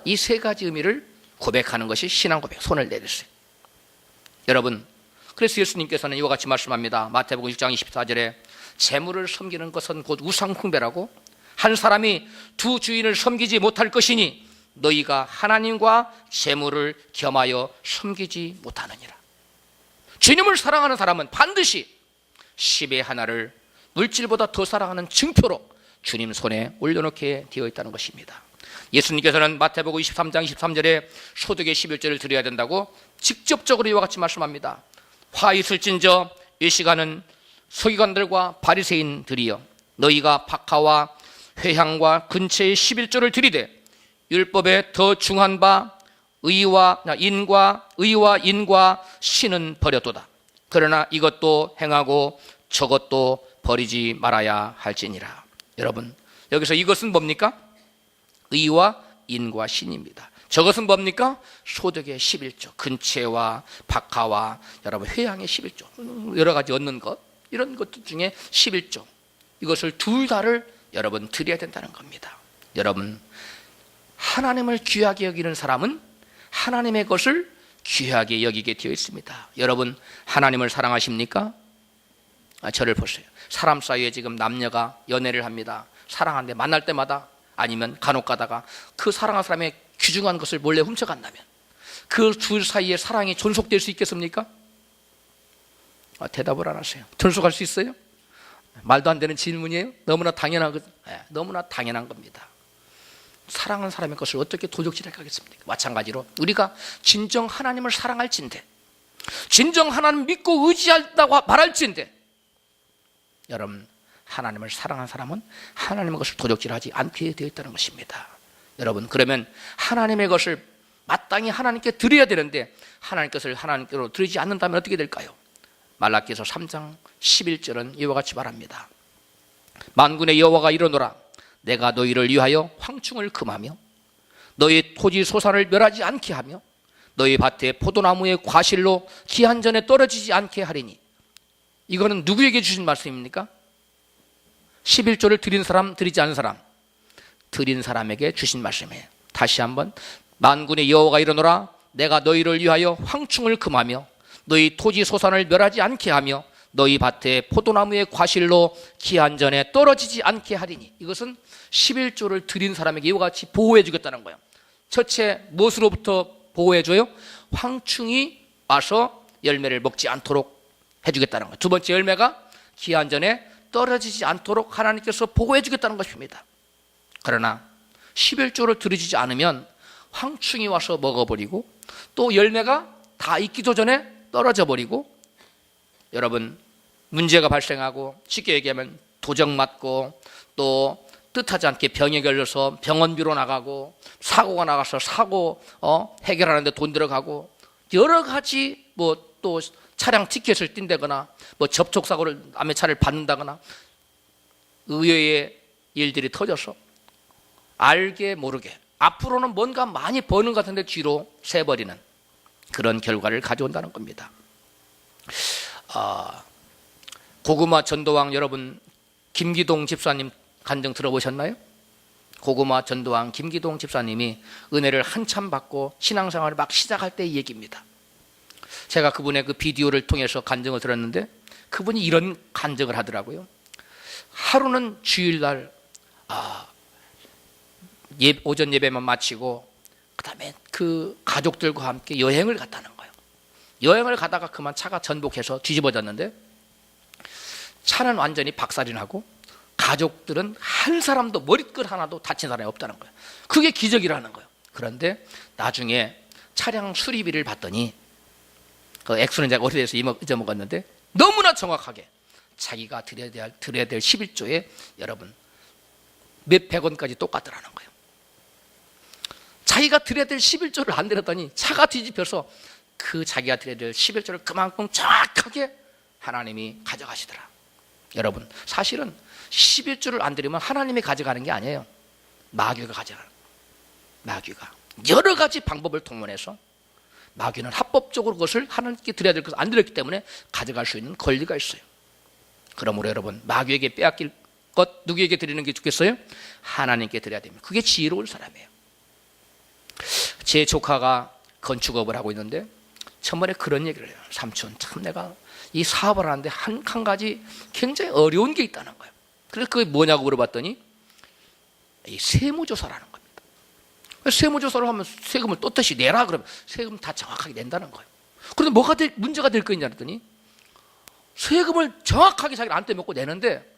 이 세 가지 의미를 고백하는 것이 신앙 고백. 손을 내리세요. 여러분, 그래서 예수님께서는 이와 같이 말씀합니다. 마태복음 6장 24절에 재물을 섬기는 것은 곧 우상 숭배라고 한 사람이 두 주인을 섬기지 못할 것이니 너희가 하나님과 재물을 겸하여 섬기지 못하느니라. 주님을 사랑하는 사람은 반드시 10의 하나를 물질보다 더 사랑하는 증표로 주님 손에 올려놓게 되어 있다는 것입니다. 예수님께서는 마태복음 23장 23절에 소득의 11조를 드려야 된다고 직접적으로 이와 같이 말씀합니다. 화 있을진저 이 시간은 서기관들과 바리새인들이여 너희가 박하와 회향과 근처의 11조를 드리되 율법에 더 중한 바 의와 인과 신은 버려도다. 그러나 이것도 행하고 저것도 버리지 말아야 할지니라. 여러분 여기서 이것은 뭡니까? 의와 인과 신입니다. 저것은 뭡니까? 소득의 11조, 근체와 박하와 여러분 회향의 11조, 여러 가지 얻는 것, 이런 것들 중에 11조, 이것을 둘 다를 여러분 드려야 된다는 겁니다. 여러분, 하나님을 귀하게 여기는 사람은 하나님의 것을 귀하게 여기게 되어 있습니다. 여러분, 하나님을 사랑하십니까? 저를 보세요. 사람 사이에 지금 남녀가 연애를 합니다. 사랑하는데 만날 때마다, 아니면 간혹 가다가 그 사랑하는 사람의 귀중한 것을 몰래 훔쳐간다면 그 둘 사이에 사랑이 존속될 수 있겠습니까? 대답을 안 하세요. 존속할 수 있어요? 말도 안 되는 질문이에요? 너무나 당연한 겁니다. 사랑하는 사람의 것을 어떻게 도적질하겠습니까? 마찬가지로 우리가 진정 하나님을 사랑할진대, 진정 하나님 믿고 의지한다고 말할진대, 여러분, 하나님을 사랑하는 사람은 하나님의 것을 도적질하지 않게 되어 있다는 것입니다. 여러분, 그러면 하나님의 것을 마땅히 하나님께 드려야 되는데 하나님 것을 하나님께로 드리지 않는다면 어떻게 될까요? 말라기서 3장 11절은 이와 같이 말합니다. 만군의 여호와가 이르노라, 내가 너희를 위하여 황충을 금하며 너희 토지 소산을 멸하지 않게 하며 너희 밭에 포도나무의 과실로 기한전에 떨어지지 않게 하리니. 이거는 누구에게 주신 말씀입니까? 11조를 드린 사람, 드리지 않은 사람, 드린 사람에게 주신 말씀이에요. 다시 한번, 만군의 여호와가 이르노라, 내가 너희를 위하여 황충을 금하며 너희 토지 소산을 멸하지 않게 하며 너희 밭에 포도나무의 과실로 기한전에 떨어지지 않게 하리니. 이것은 11조를 드린 사람에게 이와 같이 보호해 주겠다는 거예요. 첫째, 무엇으로부터 보호해 줘요? 황충이 와서 열매를 먹지 않도록 해주겠다는 거예요. 두 번째, 열매가 기한전에 떨어지지 않도록 하나님께서 보호해 주겠다는 것입니다. 그러나 11조를 드리지 않으면 황충이 와서 먹어버리고 또 열매가 다 익기도 전에 떨어져 버리고, 여러분, 문제가 발생하고 쉽게 얘기하면 도적 맞고 또 뜻하지 않게 병에 걸려서 병원비로 나가고 사고가 나가서 사고 해결하는데 돈 들어가고 여러 가지 또 차량 티켓을 띈다거나 접촉사고를 남의 차를 받는다거나 의외의 일들이 터져서 알게 모르게 앞으로는 뭔가 많이 버는 것 같은데 뒤로 새버리는 그런 결과를 가져온다는 겁니다. 고구마 전도왕, 여러분 김기동 집사님 간증 들어보셨나요? 고구마 전도왕 김기동 집사님이 은혜를 한참 받고 신앙생활을 막 시작할 때의 얘기입니다. 제가 그분의 그 비디오를 통해서 간증을 들었는데 그분이 이런 간증을 하더라고요. 하루는 주일날 오전 예배만 마치고 그 다음에 그 가족들과 함께 여행을 갔다는 거예요. 여행을 가다가 그만 차가 전복해서 뒤집어졌는데 차는 완전히 박살이 나고 가족들은 한 사람도 머리끝 하나도 다친 사람이 없다는 거예요. 그게 기적이라는 거예요. 그런데 나중에 차량 수리비를 봤더니 그 액수는 제가 오래돼서 잊어먹었는데 너무나 정확하게 자기가 드려야 될 11조에 여러분 몇백 원까지 똑같더라는 거예요. 자기가 드려야 될 11조를 안 드렸더니 차가 뒤집혀서 그 자기가 드려야 될 11조를 그만큼 정확하게 하나님이 가져가시더라. 여러분, 사실은 11조를 안 드리면 하나님이 가져가는 게 아니에요. 마귀가 가져가는 거예요. 마귀가 여러 가지 방법을 동원해서 마귀는 합법적으로 그것을 하나님께 드려야 될 것을 안 드렸기 때문에 가져갈 수 있는 권리가 있어요. 그러므로 여러분, 마귀에게 빼앗길 것 누구에게 드리는 게 좋겠어요? 하나님께 드려야 됩니다. 그게 지혜로운 사람이에요. 제 조카가 건축업을 하고 있는데 천번에 그런 얘기를 해요. 삼촌, 참 내가 이 사업을 하는데 한 가지 굉장히 어려운 게 있다는 거예요. 그래서 그게 뭐냐고 물어봤더니 이 세무조사라는 겁니다. 세무조사를 하면 세금을 떳떳이 내라 그러면 세금 다 정확하게 낸다는 거예요. 그런데 뭐가 문제가 될 거냐 했더니 세금을 정확하게 자기가 안 떼먹고 내는데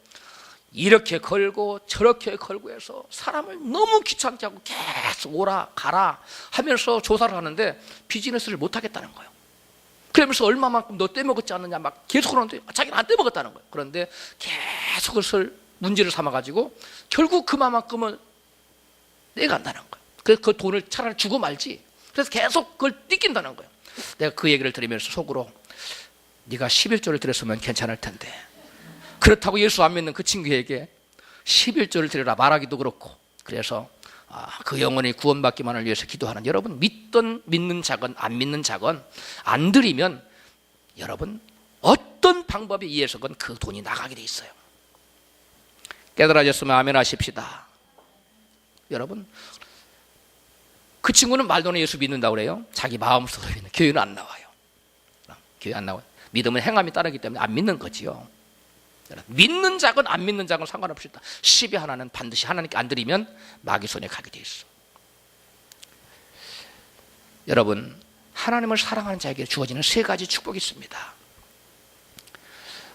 이렇게 걸고 저렇게 걸고 해서 사람을 너무 귀찮게 하고 계속 오라 가라 하면서 조사를 하는데 비즈니스를 못 하겠다는 거예요. 그러면서 얼마만큼 너 떼먹었지 않느냐 막 계속 그러는데 자기는 안 떼먹었다는 거예요. 그런데 계속 그것을 문제를 삼아가지고 결국 그만큼은 내간다는 거예요. 그래서 그 돈을 차라리 주고 말지. 그래서 계속 그걸 띠낀다는 거예요. 내가 그 얘기를 들으면서 속으로 네가 11조를 드렸으면 괜찮을 텐데 그렇다고 예수 안 믿는 그 친구에게 11조를 드려라 말하기도 그렇고, 그래서 그 영혼이 구원받기만을 위해서 기도하는 여러분, 믿는 자건 안 믿는 자건 안 드리면 여러분 어떤 방법에 의해서건 그 돈이 나가게 돼 있어요. 깨달아졌으면 아멘 하십시다. 여러분, 그 친구는 말로는 예수 믿는다고 그래요. 자기 마음속으로 믿는, 교회는 안 나와요. 교회 안 나와요. 믿음은 행함이 따르기 때문에 안 믿는 거지요. 믿는 자건 안 믿는 자건 상관없이 10의 하나는 반드시 하나님께 안 드리면 마귀 손에 가게 돼 있어. 여러분, 하나님을 사랑하는 자에게 주어지는 세 가지 축복이 있습니다.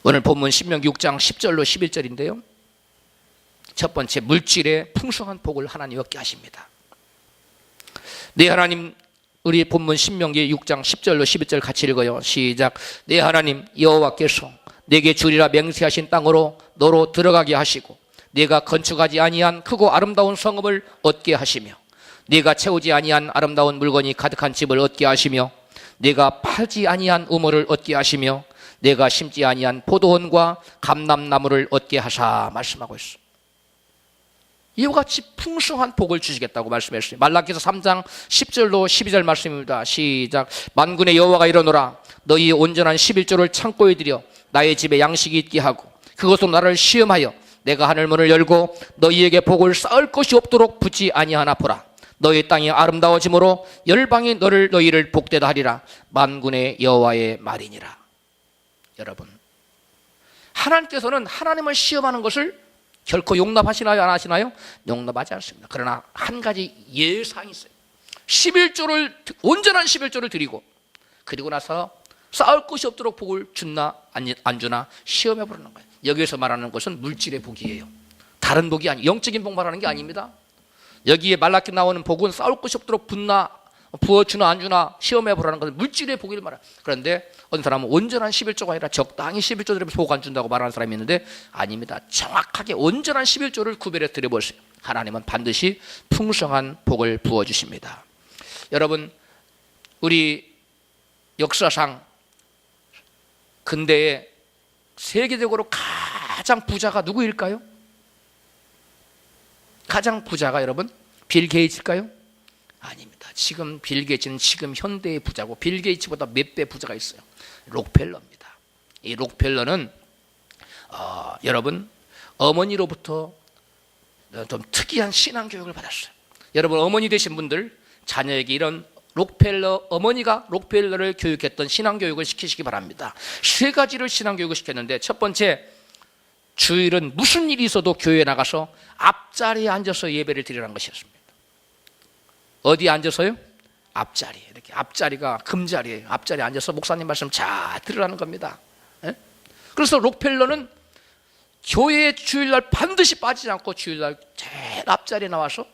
오늘 본문 신명기 6장 10절로 11절인데요. 첫 번째, 물질의 풍성한 복을 하나님 얻게 하십니다. 네 하나님, 우리 본문 신명기 6장 10절로 11절 같이 읽어요. 시작. 네 하나님 여호와께서 내게 주리라 맹세하신 땅으로 너로 들어가게 하시고 네가 건축하지 아니한 크고 아름다운 성읍을 얻게 하시며 네가 채우지 아니한 아름다운 물건이 가득한 집을 얻게 하시며 네가 팔지 아니한 우물을 얻게 하시며 네가 심지 아니한 포도원과 감람나무를 얻게 하사 말씀하고 있어. 이와 같이 풍성한 복을 주시겠다고 말씀했어요. 말라기서 3장 10절로 12절 말씀입니다. 시작. 만군의 여호와가 이러노라. 너희 온전한 11조를 창고에 들여 나의 집에 양식이 있게 하고 그것으로 나를 시험하여 내가 하늘문을 열고 너희에게 복을 쌓을 것이 없도록 붙지 아니하나 보라. 너희 땅이 아름다워짐으로 열방이 너희를 복되다 하리라. 만군의 여호와의 말이니라. 여러분, 하나님께서는 하나님을 시험하는 것을 결코 용납하시나요? 안 하시나요? 용납하지 않습니다. 그러나 한 가지 예상이 있어요. 11조를, 온전한 11조를 드리고 그리고 나서 쌓을 것이 없도록 복을 주나 안 주나 시험해 보라는 거예요. 여기에서 말하는 것은 물질의 복이에요. 다른 복이 아니, 영적인 복 말하는 게 아닙니다. 여기에 말라기 나오는 복은 쌓을 것이 없도록 부어주나 안 주나 시험해 보라는 것은 물질의 복을 말해요. 그런데 어떤 사람은 온전한 11조가 아니라 적당히 11조 드리면 복 안 준다고 말하는 사람이 있는데 아닙니다. 정확하게 온전한 11조를 구별해 드려보세요. 하나님은 반드시 풍성한 복을 부어주십니다. 여러분, 우리 역사상 근대에 세계적으로 가장 부자가 누구일까요? 가장 부자가 여러분 빌 게이츠일까요? 아닙니다. 지금 빌 게이츠는 지금 현대의 부자고 빌 게이츠보다 몇 배 부자가 있어요. 록펠러입니다. 이 록펠러는 여러분 어머니로부터 좀 특이한 신앙 교육을 받았어요. 여러분 어머니 되신 분들 자녀에게 이런 어머니가 록펠러를 교육했던 신앙 교육을 시키시기 바랍니다. 세 가지를 신앙 교육을 시켰는데 첫 번째, 주일은 무슨 일이 있어도 교회에 나가서 앞자리에 앉아서 예배를 드리라는 것이었습니다. 어디에 앉아서요? 앞자리. 이렇게 앞자리가 금자리예요. 앞자리에 앉아서 목사님 말씀 잘 들으라는 겁니다. 그래서 록펠러는 교회에 주일날 반드시 빠지지 않고 주일날 제일 앞자리에 나와서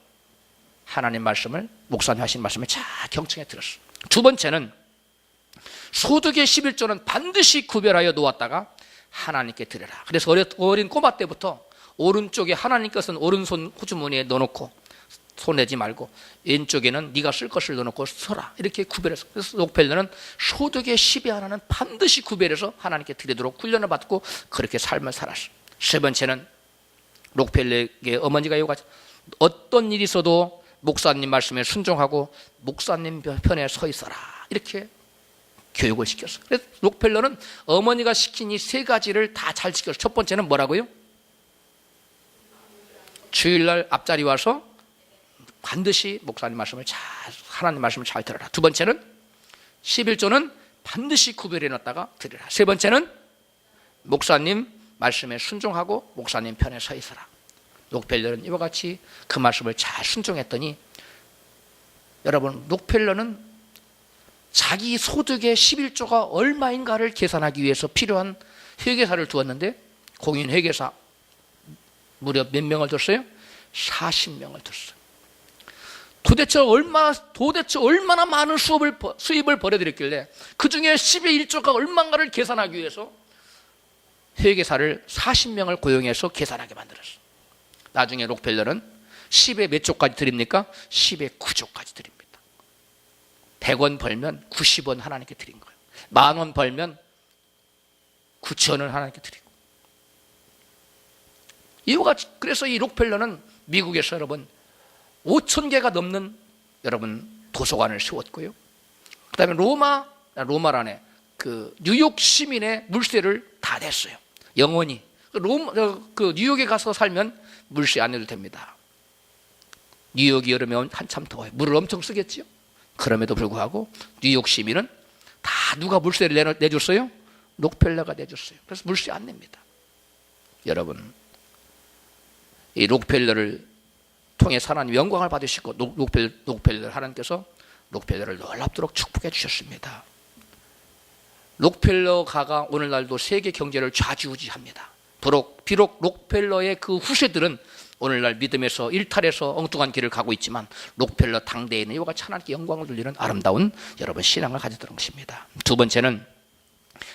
하나님 말씀을, 목사님 하신 말씀을 잘 경청해 들었어요. 두 번째는 소득의 11조는 반드시 구별하여 놓았다가 하나님께 드려라. 그래서 어린 꼬마 때부터 오른쪽에 하나님께서는 오른손 호주머니에 넣어놓고 손 내지 말고 왼쪽에는 네가 쓸 것을 넣어놓고 서라. 이렇게 구별해서. 그래서 록펠러는 소득의 10의 하나는 반드시 구별해서 하나님께 드리도록 훈련을 받고 그렇게 삶을 살았어요. 세 번째는 록펠러에게 어머니가 요구하죠. 어떤 일이 있어도 목사님 말씀에 순종하고 목사님 편에 서 있어라. 이렇게 교육을 시켰어요. 그래서 록펠러는 어머니가 시킨 이 세 가지를 다 잘 지켰어요. 첫 번째는 뭐라고요? 주일날 앞자리 와서 반드시 목사님 말씀을 하나님 말씀을 잘 들어라. 두 번째는 11조는 반드시 구별해 놨다가 드리라. 세 번째는 목사님 말씀에 순종하고 목사님 편에 서 있어라. 록펠러는 이와 같이 그 말씀을 잘 순종했더니 여러분, 록펠러는 자기 소득의 11조가 얼마인가를 계산하기 위해서 필요한 회계사를 두었는데 공인 회계사 무려 몇 명을 뒀어요? 40명을 뒀어요. 도대체 얼마나 많은 수입을 벌여들였길래 그 중에 10의 1조가 얼마인가를 계산하기 위해서 회계사를 40명을 고용해서 계산하게 만들었어요. 나중에 록펠러는 10의 몇 조까지 드립니까? 10의 9조까지 드립니다. 100원 벌면 90원 하나님께 드린 거예요. 10,000원 벌면 9,000원을 하나님께 드리고. 이와 같이 그래서 이 록펠러는 미국에서 여러분 5,000개가 넘는 여러분 도서관을 세웠고요. 그다음에 로마란에 그 뉴욕 시민의 물세를 다 냈어요. 영원히 그 뉴욕에 가서 살면 물세 안 내도 됩니다. 뉴욕이 여름에 한참 더워요. 물을 엄청 쓰겠죠. 그럼에도 불구하고 뉴욕 시민은 다 누가 물세를 내줬어요? 록펠러가 내줬어요. 그래서 물세 안 냅니다. 여러분, 이 록펠러를 통해 하나님 영광을 받으시고 록펠러 하나님께서 록펠러를 놀랍도록 축복해 주셨습니다. 록펠러가가 오늘날도 세계 경제를 좌지우지합니다. 비록 록펠러의 그 후세들은 오늘날 믿음에서 일탈해서 엉뚱한 길을 가고 있지만 록펠러 당대에는 이와 같이 하나님께 영광을 돌리는 아름다운 여러분 신앙을 가지도록 하십니다. 두 번째는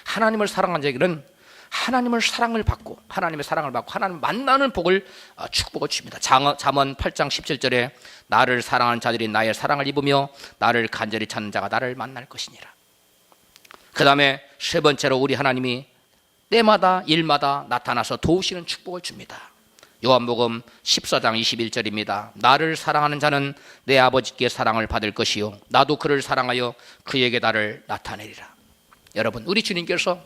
하나님을 사랑한 자에게는 하나님의 사랑을 받고 하나님 만나는 복을 축복을 줍니다. 잠언 8장 17절에 나를 사랑하는 자들이 나의 사랑을 입으며 나를 간절히 찾는 자가 나를 만날 것이니라. 그 다음에 세 번째로 우리 하나님이 때마다 일마다 나타나서 도우시는 축복을 줍니다. 요한복음 14장 21절입니다. 나를 사랑하는 자는 내 아버지께 사랑을 받을 것이요 나도 그를 사랑하여 그에게 나를 나타내리라. 여러분, 우리 주님께서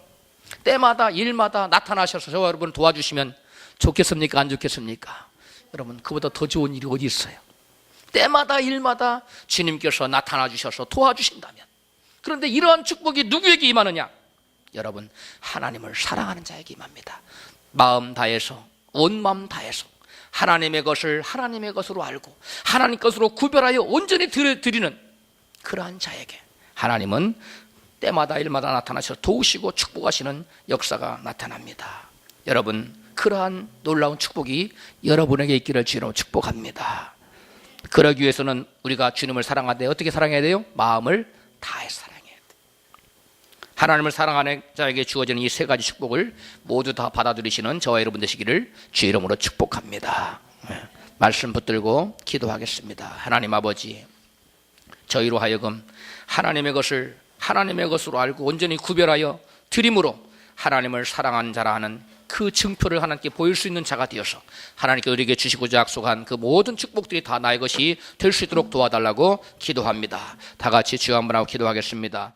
때마다 일마다 나타나셔서 저와 여러분을 도와주시면 좋겠습니까? 안 좋겠습니까? 여러분, 그보다 더 좋은 일이 어디 있어요? 때마다 일마다 주님께서 나타나 주셔서 도와주신다면, 그런데 이러한 축복이 누구에게 임하느냐? 여러분, 하나님을 사랑하는 자에게 임합니다. 마음 다해서, 온 마음 다해서 하나님의 것을 하나님의 것으로 알고 하나님 것으로 구별하여 온전히 드리는 그러한 자에게 하나님은 때마다 일마다 나타나셔서 도우시고 축복하시는 역사가 나타납니다. 여러분, 그러한 놀라운 축복이 여러분에게 있기를 주로 축복합니다. 그러기 위해서는 우리가 주님을 사랑하되 어떻게 사랑해야 돼요? 마음을 다해서 사랑해야 돼요. 하나님을 사랑하는 자에게 주어지는 이 세 가지 축복을 모두 다 받아들이시는 저와 여러분 되시기를 주 이름으로 축복합니다. 말씀 붙들고 기도하겠습니다. 하나님 아버지, 저희로 하여금 하나님의 것으로 알고 온전히 구별하여 드림으로 하나님을 사랑하는 자라 하는 그 증표를 하나님께 보일 수 있는 자가 되어서 하나님께 우리에게 주시고자 약속한 그 모든 축복들이 다 나의 것이 될 수 있도록 도와달라고 기도합니다. 다 같이 주여 한번 하고 기도하겠습니다.